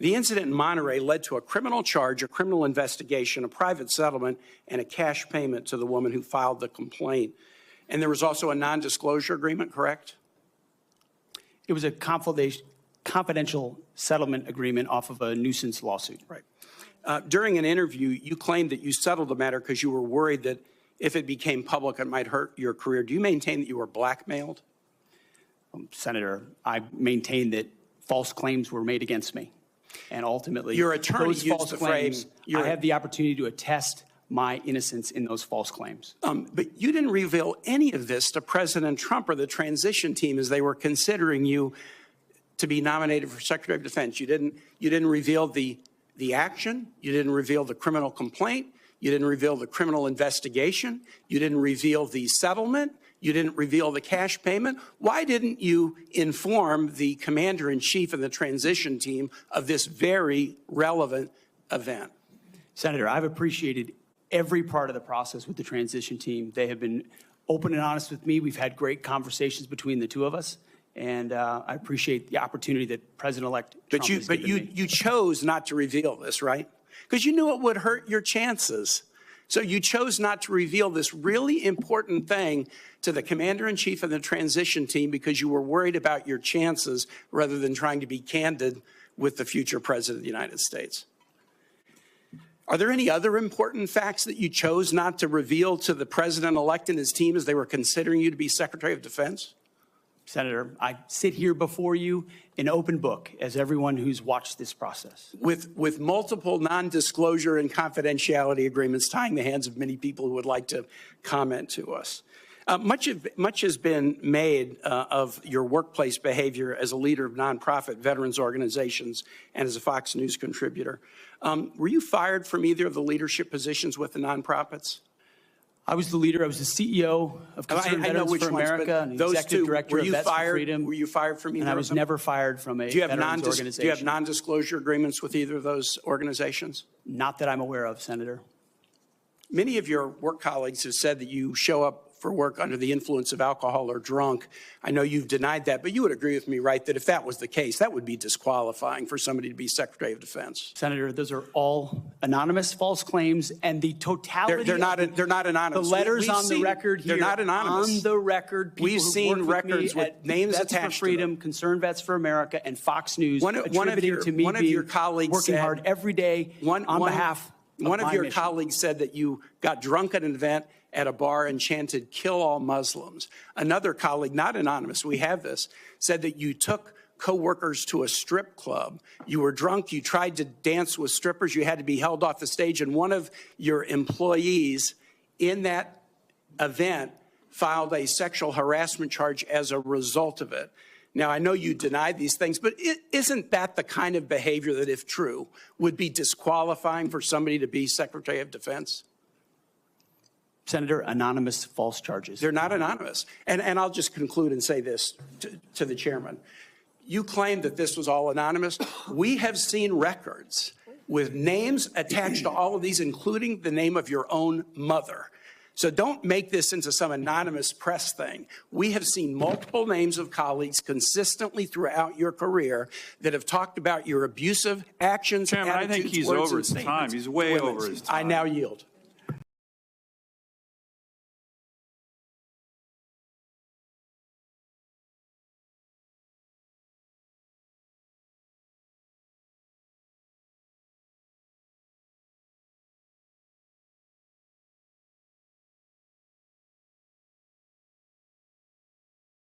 The incident in Monterey led to a criminal charge, a criminal investigation, a private settlement, and a cash payment to the woman who filed the complaint. And there was also a non-disclosure agreement, correct? It was a confidential settlement agreement off of a nuisance lawsuit. Right. During an interview, you claimed that you settled the matter because you were worried that if it became public, it might hurt your career. Do you maintain that you were blackmailed? Senator, I maintain that false claims were made against me. And ultimately, your attorney those used false the claims, phrase, I have the opportunity to attest my innocence in those false claims. But you didn't reveal any of this to President Trump or the transition team as they were considering you to be nominated for Secretary of Defense. You didn't reveal the action. You didn't reveal the criminal complaint. You didn't reveal the criminal investigation. You didn't reveal the settlement. You didn't reveal the cash payment. Why didn't you inform the commander-in-chief and the transition team of this very relevant event? Senator, I've appreciated every part of the process with the transition team. They have been open and honest with me. We've had great conversations between the two of us. And I appreciate the opportunity that President-elect Trump has given me. You chose not to reveal this, right? Because you knew it would hurt your chances. So you chose not to reveal this really important thing to the commander-in-chief and the transition team because you were worried about your chances rather than trying to be candid with the future president of the United States. Are there any other important facts that you chose not to reveal to the president-elect and his team as they were considering you to be Secretary of Defense? Senator, I sit here before you an open book, as everyone who's watched this process. With multiple non-disclosure and confidentiality agreements tying the hands of many people who would like to comment to us. Much has been made of your workplace behavior as a leader of nonprofit veterans organizations and as a Fox News contributor. Were you fired from either of the leadership positions with the nonprofits? I was the leader. I was the CEO of Concerned Veterans for America and the executive director of Vets for Freedom. Were you fired from either of them? And I was never fired from a veterans organization. Do you have non-disclosure agreements with either of those organizations? Not that I'm aware of, Senator. Many of your work colleagues have said that you show up for work under the influence of alcohol or drunk. I know you've denied that, but you would agree with me, right, that if that was the case, that would be disqualifying for somebody to be Secretary of Defense. Senator, those are all anonymous false claims, and the totality they're not anonymous. The letters on the record here. They're not anonymous. On the record, we've seen records with names attached to them. Vets for Freedom, Concerned Vets for America, and Fox News attributing to me working hard every day on behalf. One of your colleagues said that you got drunk at an event at a bar and chanted, "Kill all Muslims." Another colleague, not anonymous, we have this, said that you took co-workers to a strip club. You were drunk, you tried to dance with strippers, you had to be held off the stage, and one of your employees in that event filed a sexual harassment charge as a result of it. Now, I know you denied these things, but isn't that the kind of behavior that, if true, would be disqualifying for somebody to be Secretary of Defense? Senator, anonymous false charges. They're not anonymous. And I'll just conclude and say this to the chairman. You claim that this was all anonymous. We have seen records with names attached to all of these, including the name of your own mother. So don't make this into some anonymous press thing. We have seen multiple names of colleagues consistently throughout your career that have talked about your abusive actions, Chairman, attitudes, I think he's words, over and his time. He's way over his time. I now yield.